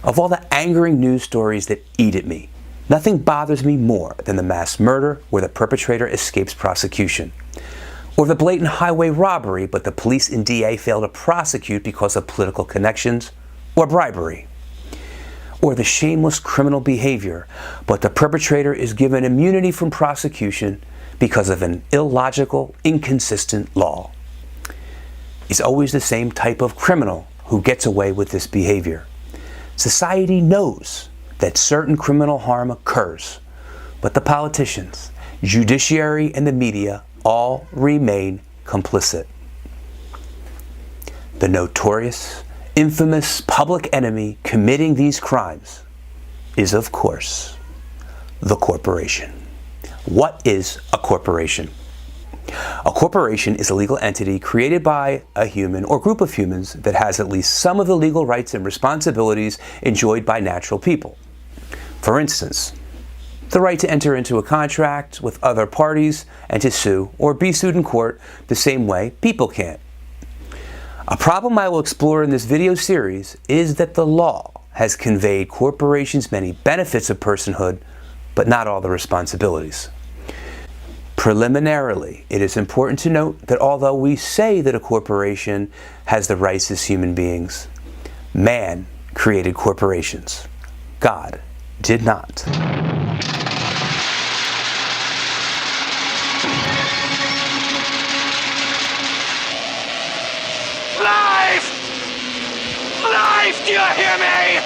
Of all the angering news stories that eat at me, nothing bothers me more than the mass murder where the perpetrator escapes prosecution. Or the blatant highway robbery, but the police and DA fail to prosecute because of political connections or bribery. Or the shameless criminal behavior, but the perpetrator is given immunity from prosecution because of an illogical, inconsistent law. It's always the same type of criminal who gets away with this behavior. Society knows that certain criminal harm occurs, but the politicians, judiciary, and the media all remain complicit. The notorious, infamous public enemy committing these crimes is, of course, the corporation. What is a corporation? A corporation is a legal entity created by a human or group of humans that has at least some of the legal rights and responsibilities enjoyed by natural people. For instance, the right to enter into a contract with other parties and to sue or be sued in court the same way people can't. A problem I will explore in this video series is that the law has conveyed corporations many benefits of personhood, but not all the responsibilities. Preliminarily, it is important to note that although we say that a corporation has the rights as human beings, man created corporations. God did not. Life! Life, do you hear me?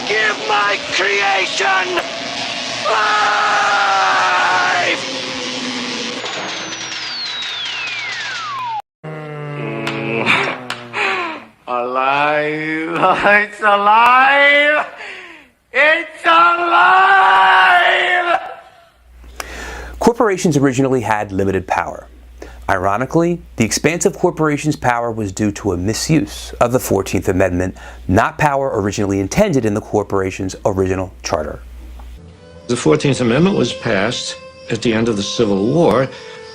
Give my creation life! Alive! It's alive! It's alive! Corporations originally had limited power. Ironically, the expanse of corporations' power was due to a misuse of the 14th Amendment, not power originally intended in the corporation's original charter. The 14th Amendment was passed at the end of the Civil War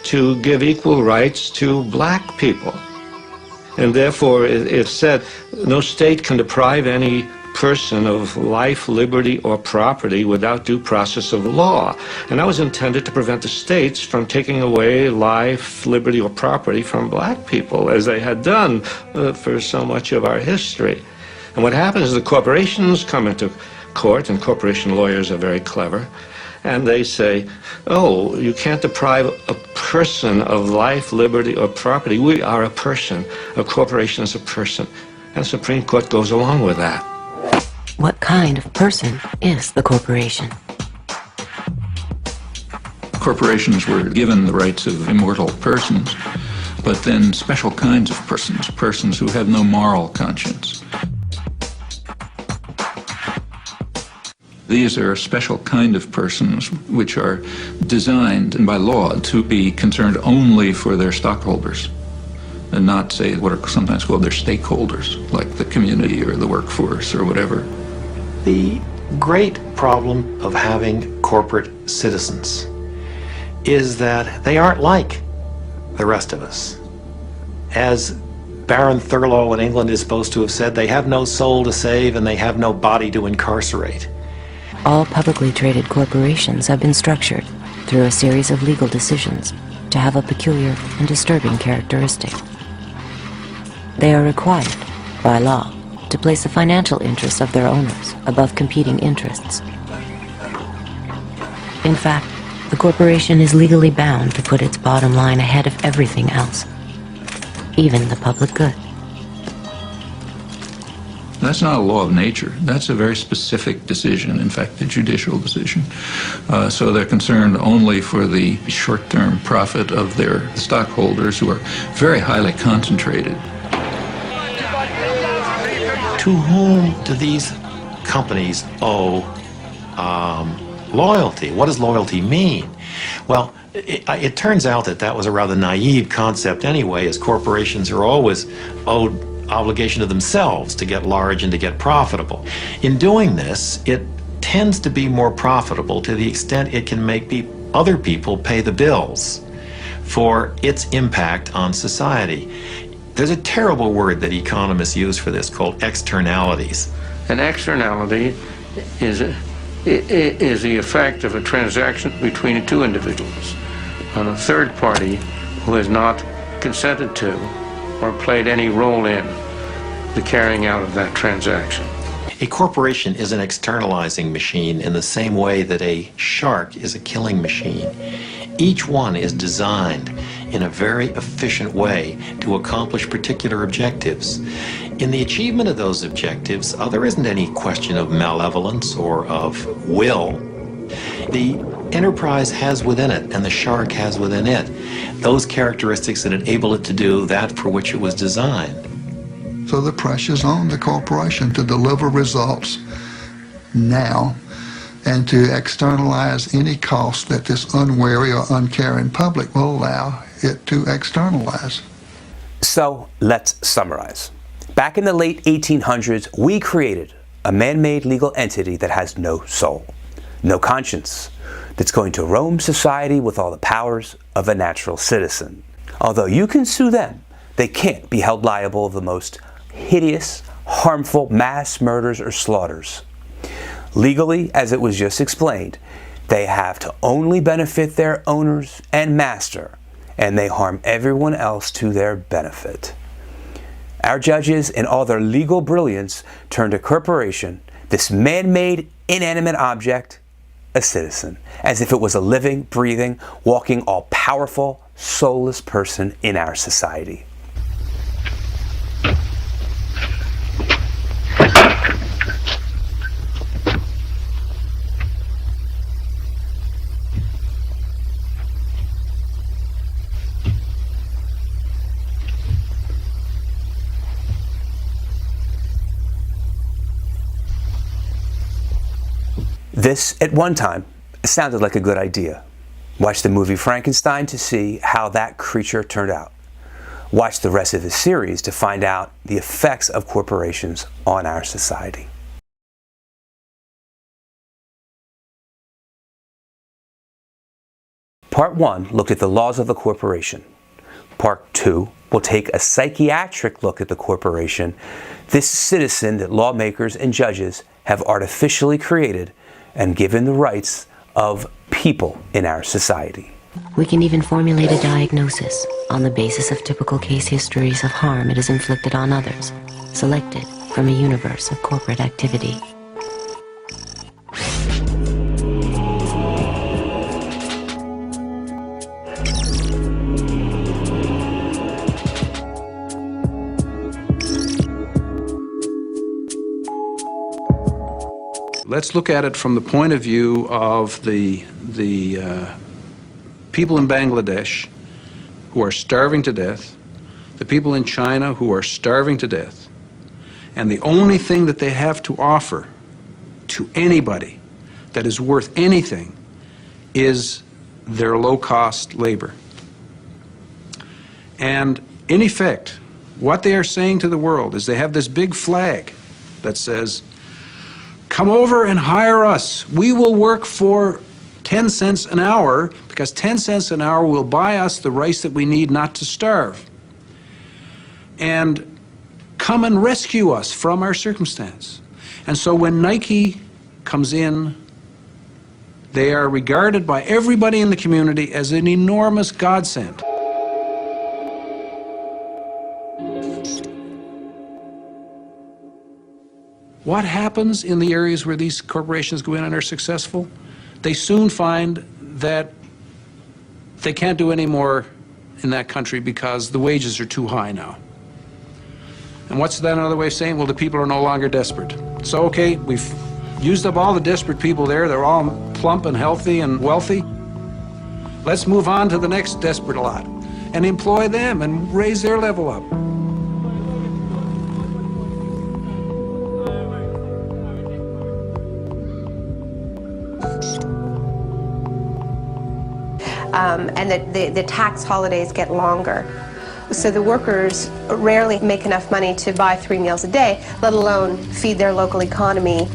to give equal rights to black people. And therefore, it said no state can deprive any person of life, liberty, or property without due process of law. And that was intended to prevent the states from taking away life, liberty, or property from black people, as they had done for so much of our history. And what happens is the corporations come into court, and corporation lawyers are very clever, and they say, oh, you can't deprive a person of life, liberty, or property. We are a person. A corporation is a person. And the Supreme Court goes along with that. What kind of person is the corporation? Corporations were given the rights of immortal persons, but then special kinds of persons, persons who have no moral conscience. These are a special kind of persons which are designed by law to be concerned only for their stockholders and not, say, what are sometimes called their stakeholders, like the community or the workforce or whatever. The great problem of having corporate citizens is that they aren't like the rest of us. As Baron Thurlow in England is supposed to have said, they have no soul to save and they have no body to incarcerate. All publicly traded corporations have been structured through a series of legal decisions to have a peculiar and disturbing characteristic. They are required, by law, to place the financial interests of their owners above competing interests. In fact, the corporation is legally bound to put its bottom line ahead of everything else, even the public good. That's not a law of nature. That's a very specific decision, in fact, a judicial decision. So they're concerned only for the short-term profit of their stockholders, who are very highly concentrated. To whom do these companies owe loyalty? What does loyalty mean? Well, it turns out that that was a rather naive concept anyway, as corporations are always owed obligation to themselves to get large and to get profitable. In doing this, it tends to be more profitable to the extent it can make other people pay the bills for its impact on society. There's a terrible word that economists use for this called externalities. An externality is the effect of a transaction between two individuals on a third party who has not consented to or played any role in the carrying out of that transaction. A corporation is an externalizing machine in the same way that a shark is a killing machine. Each one is designed in a very efficient way to accomplish particular objectives. In the achievement of those objectives, there isn't any question of malevolence or of will. The enterprise has within it, and the shark has within it, those characteristics that enable it to do that for which it was designed. So the pressure's on the corporation to deliver results now and to externalize any cost that this unwary or uncaring public will allow it to externalize. So let's summarize. Back in the late 1800s, we created a man-made legal entity that has no soul, no conscience, that's going to roam society with all the powers of a natural citizen. Although you can sue them, they can't be held liable of the most hideous, harmful mass murders or slaughters. Legally, as it was just explained, they have to only benefit their owners and master, and they harm everyone else to their benefit. Our judges, in all their legal brilliance, turned a corporation, this man-made inanimate object, a citizen, as if it was a living, breathing, walking, all-powerful, soulless person in our society. This, at one time, sounded like a good idea. Watch the movie Frankenstein to see how that creature turned out. Watch the rest of the series to find out the effects of corporations on our society. Part 1 looked at the laws of the corporation. Part 2 will take a psychiatric look at the corporation, this citizen that lawmakers and judges have artificially created and given the rights of people in our society. We can even formulate a diagnosis on the basis of typical case histories of harm it has inflicted on others, selected from a universe of corporate activity. Let's look at it from the point of view of the people in Bangladesh who are starving to death, the people in China who are starving to death, and the only thing that they have to offer to anybody that is worth anything is their low-cost labor. And in effect, what they are saying to the world is they have this big flag that says, come over and hire us. We will work for 10 cents an hour because 10 cents an hour will buy us the rice that we need not to starve. And come and rescue us from our circumstance. And so when Nike comes in, they are regarded by everybody in the community as an enormous godsend. What happens in the areas where these corporations go in and are successful? They soon find that they can't do any more in that country because the wages are too high now. And what's that another way of saying? Well, the people are no longer desperate. So, okay, we've used up all the desperate people there. They're all plump and healthy and wealthy. Let's move on to the next desperate lot and employ them and raise their level up. And the tax holidays get longer. So the workers rarely make enough money to buy 3 meals a day, let alone feed their local economy.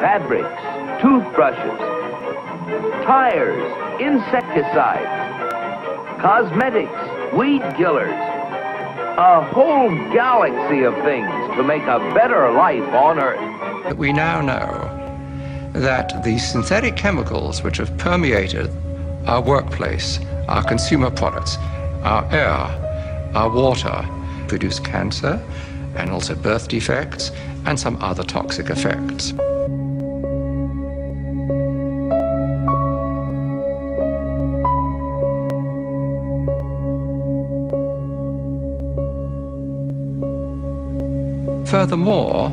fabrics, toothbrushes, tires, insecticides, cosmetics, weed killers, a whole galaxy of things to make a better life on Earth. We now know that the synthetic chemicals which have permeated our workplace, our consumer products, our air, our water, produce cancer and also birth defects and some other toxic effects. Furthermore,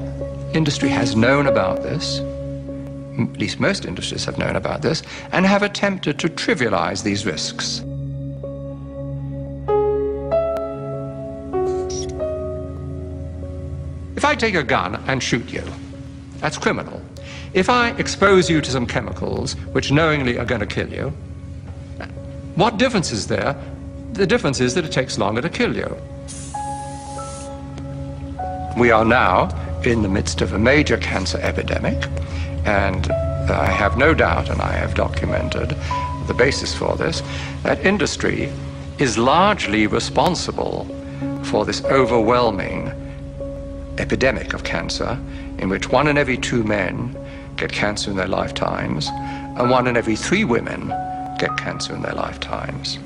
industry has known about this, at least most industries have known about this, and have attempted to trivialize these risks. If I take a gun and shoot you, that's criminal. If I expose you to some chemicals which knowingly are going to kill you, what difference is there? The difference is that it takes longer to kill you. We are now in the midst of a major cancer epidemic, and I have no doubt, and I have documented the basis for this, that industry is largely responsible for this overwhelming epidemic of cancer, in which 1 in every 2 men get cancer in their lifetimes, and 1 in every 3 women get cancer in their lifetimes.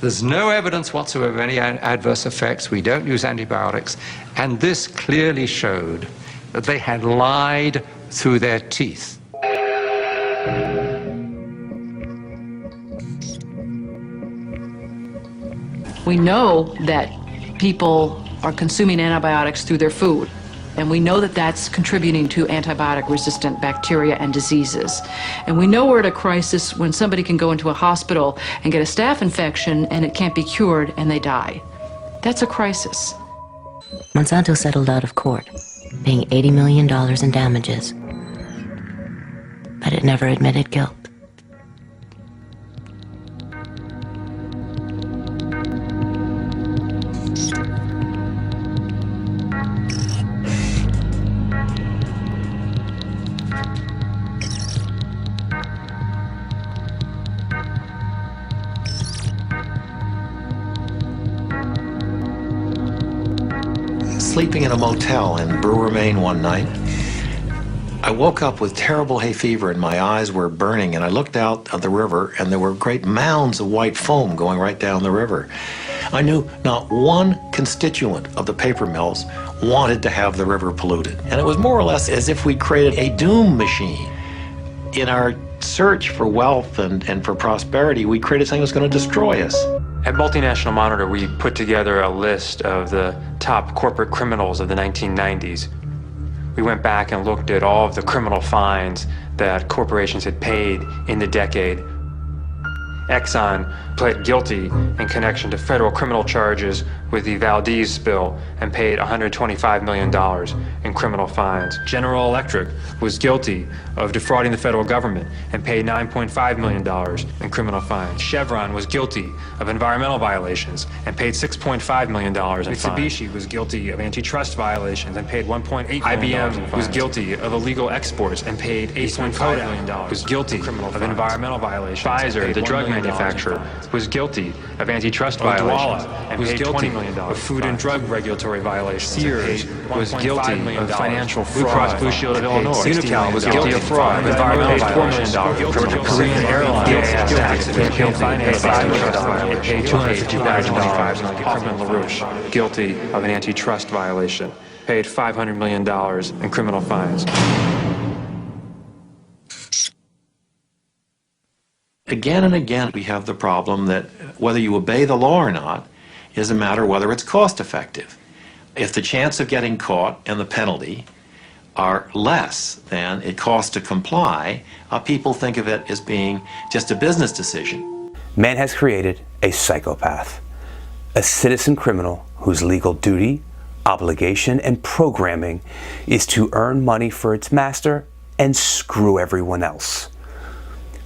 There's no evidence whatsoever of any adverse effects. We don't use antibiotics. And this clearly showed that they had lied through their teeth. We know that people are consuming antibiotics through their food. And we know that that's contributing to antibiotic-resistant bacteria and diseases. And we know we're at a crisis when somebody can go into a hospital and get a staph infection and it can't be cured and they die. That's a crisis. Monsanto settled out of court, paying $80 million in damages. But it never admitted guilt. Sleeping in a motel in Brewer, Maine one night, I woke up with terrible hay fever and my eyes were burning, and I looked out at the river and there were great mounds of white foam going right down the river. I knew not one constituent of the paper mills wanted to have the river polluted. And it was more or less as if we created a doom machine. In our search for wealth and for prosperity, we created something that's going to destroy us. At Multinational Monitor, we put together a list of the top corporate criminals of the 1990s. We went back and looked at all of the criminal fines that corporations had paid in the decade. Exxon pled guilty in connection to federal criminal charges with the Valdez spill and paid $125 million in criminal fines. General Electric was guilty of defrauding the federal government and paid $9.5 million in criminal fines. Chevron was guilty of environmental violations and paid $6.5 million in fines. Mitsubishi was guilty of antitrust violations and paid $1.8 million. IBM was guilty of illegal exports and paid $8.5 million. Was guilty of environmental violations. Pfizer, the drug manufacturer, was guilty of antitrust violations and paid $20 million of food and drug regulatory violations. Sears was guilty of financial fraud. Blue Cross Blue Shield of Illinois. Unical was guilty of fraud. Environmental violations. Georgia Korean Airlines paid $5 million. It paid $250,000 million. Hoffman LaRouche guilty of an antitrust violation. Paid $500 million in criminal fines. Again and again, we have the problem that whether you obey the law or not is a matter of whether it's cost effective. If the chance of getting caught and the penalty are less than it costs to comply, people think of it as being just a business decision. Man has created a psychopath, a citizen criminal whose legal duty, obligation, and programming is to earn money for its master and screw everyone else.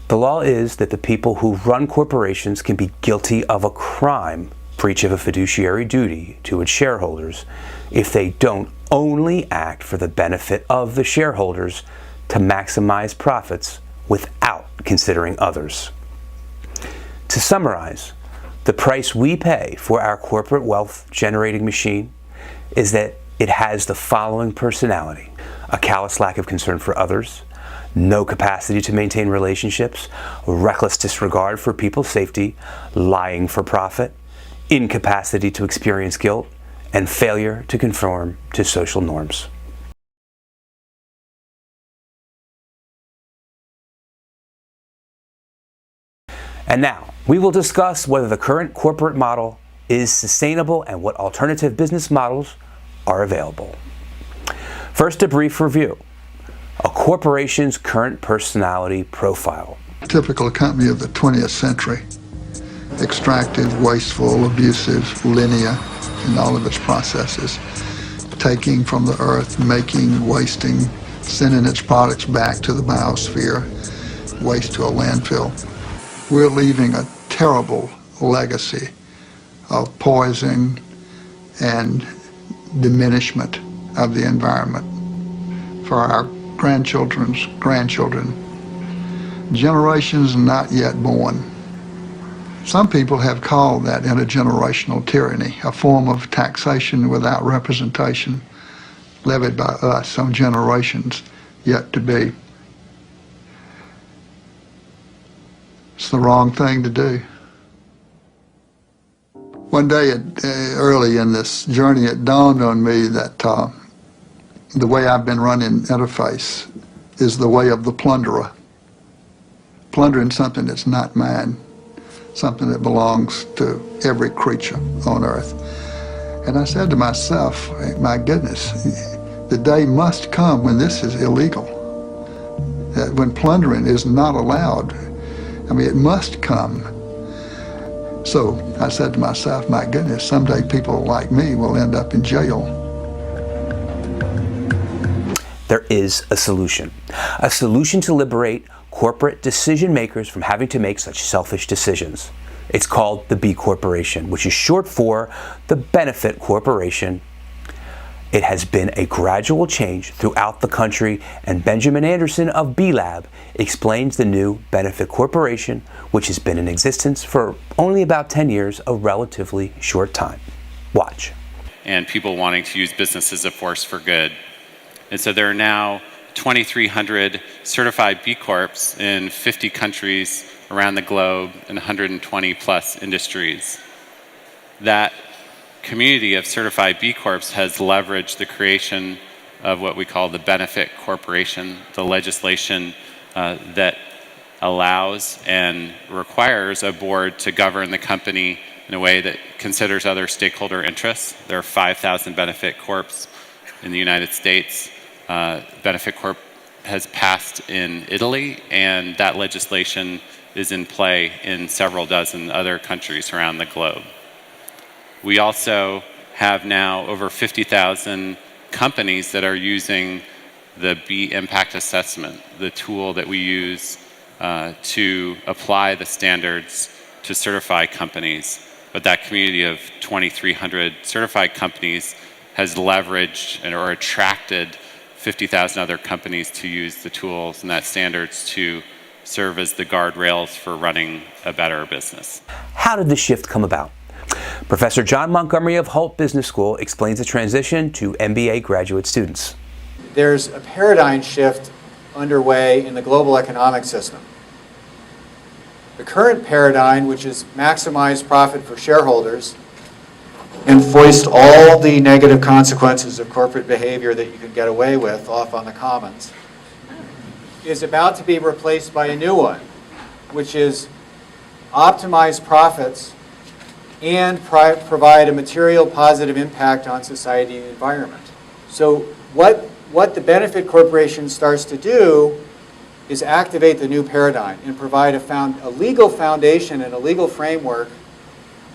The law is that the people who run corporations can be guilty of a crime, breach of a fiduciary duty to its shareholders, if they don't only act for the benefit of the shareholders to maximize profits without considering others. To summarize, the price we pay for our corporate wealth generating machine is that it has the following personality: a callous lack of concern for others, no capacity to maintain relationships, reckless disregard for people's safety, lying for profit, incapacity to experience guilt, and failure to conform to social norms. And now, we will discuss whether the current corporate model is sustainable and what alternative business models are available. First, a brief review. A corporation's current personality profile. Typical company of the 20th century. Extractive, wasteful, abusive, linear in all of its processes. Taking from the earth, making, wasting, sending its products back to the biosphere, waste to a landfill. We're leaving a terrible legacy of poison and diminishment of the environment for our grandchildren's grandchildren, generations not yet born. Some people have called that intergenerational tyranny, a form of taxation without representation levied by us on generations yet to be. It's the wrong thing to do. One day early in this journey, it dawned on me that the way I've been running Interface is the way of the plunderer. Plundering something that's not mine, something that belongs to every creature on earth. And I said to myself, my goodness, the day must come when this is illegal, that when plundering is not allowed. I mean, it must come. So I said to myself, my goodness, someday people like me will end up in jail. There is a solution to liberate corporate decision makers from having to make such selfish decisions. It's called the B Corporation, which is short for the Benefit Corporation. It has been a gradual change throughout the country, and Benjamin Anderson of B-Lab explains the new Benefit Corporation, which has been in existence for only about 10 years, a relatively short time. Watch. And people wanting to use business as a force for good. And so there are now 2,300 certified B Corps in 50 countries around the globe and 120 plus industries. That community of certified B Corps has leveraged the creation of what we call the Benefit Corporation, the legislation that allows and requires a board to govern the company in a way that considers other stakeholder interests. There are 5,000 Benefit Corps in the United States. Benefit Corp has passed in Italy, and that legislation is in play in several dozen other countries around the globe. We also have now over 50,000 companies that are using the B Impact Assessment, the tool that we use to apply the standards to certify companies. But that community of 2,300 certified companies has leveraged or attracted 50,000 other companies to use the tools and that standards to serve as the guardrails for running a better business. How did this shift come about? Professor John Montgomery of Hult Business School explains the transition to MBA graduate students. There's a paradigm shift underway in the global economic system. The current paradigm, which is maximize profit for shareholders and foist all the negative consequences of corporate behavior that you can get away with off on the commons, is about to be replaced by a new one, which is optimize profits and provide a material positive impact on society and the environment. So what the Benefit Corporation starts to do is activate the new paradigm and provide a legal foundation and a legal framework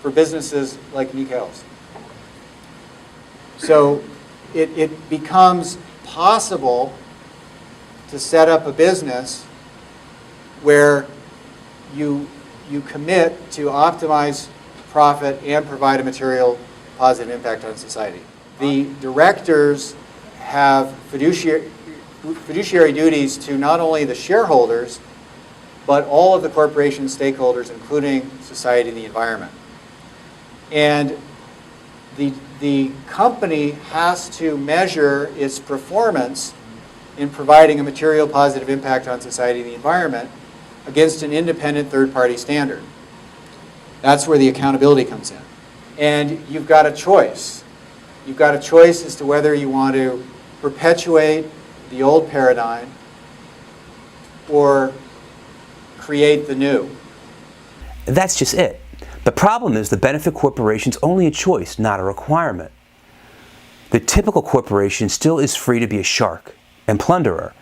for businesses like Mikhail's. So it becomes possible to set up a business where you commit to optimize profit and provide a material positive impact on society. The directors have fiduciary duties to not only the shareholders, but all of the corporation stakeholders, including society and the environment. And the company has to measure its performance in providing a material positive impact on society and the environment against an independent third-party standard. That's where the accountability comes in. And you've got a choice. You've got a choice as to whether you want to perpetuate the old paradigm or create the new. That's just it. The problem is the benefit corporation's only a choice, not a requirement. The typical corporation still is free to be a shark and plunderer,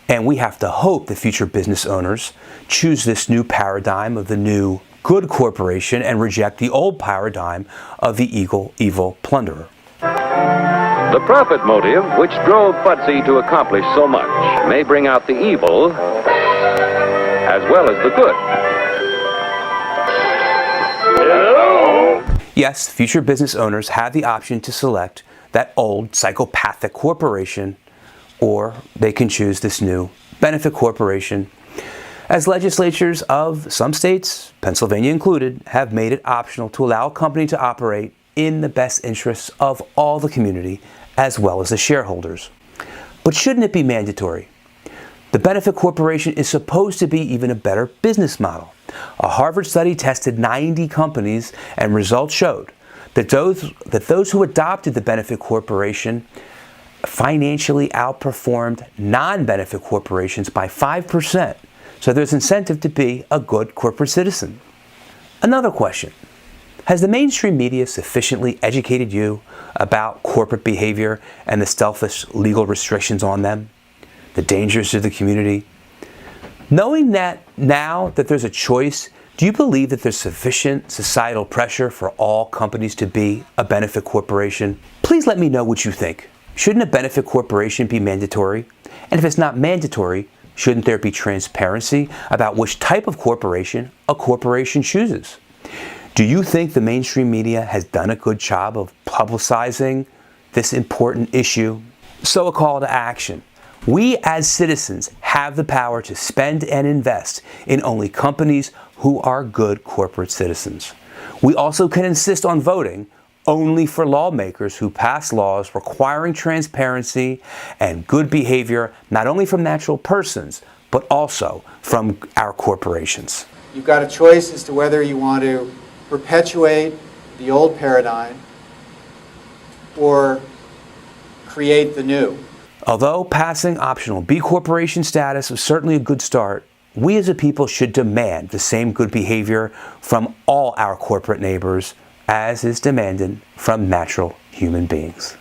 and we have to hope the future business owners choose this new paradigm of the new good corporation and reject the old paradigm of the evil plunderer. The profit motive, which drove Futsy to accomplish so much, may bring out the evil as well as the good. Yes, future business owners have the option to select that old psychopathic corporation, or they can choose this new benefit corporation, as legislatures of some states, Pennsylvania included, have made it optional to allow a company to operate in the best interests of all the community as well as the shareholders. But shouldn't it be mandatory? The benefit corporation is supposed to be even a better business model. A Harvard study tested 90 companies, and results showed that those who adopted the benefit corporation financially outperformed non-benefit corporations by 5%. So there's incentive to be a good corporate citizen. Another question: has the mainstream media sufficiently educated you about corporate behavior and the selfish legal restrictions on them, the dangers to the community? Knowing that now that there's a choice, do you believe that there's sufficient societal pressure for all companies to be a benefit corporation? Please let me know what you think. Shouldn't a benefit corporation be mandatory? And if it's not mandatory, shouldn't there be transparency about which type of corporation a corporation chooses? Do you think the mainstream media has done a good job of publicizing this important issue? So a call to action. We as citizens have the power to spend and invest in only companies who are good corporate citizens. We also can insist on voting only for lawmakers who pass laws requiring transparency and good behavior, not only from natural persons, but also from our corporations. You've got a choice as to whether you want to perpetuate the old paradigm or create the new. Although passing optional B Corporation status is certainly a good start, we as a people should demand the same good behavior from all our corporate neighbors as is demanded from natural human beings.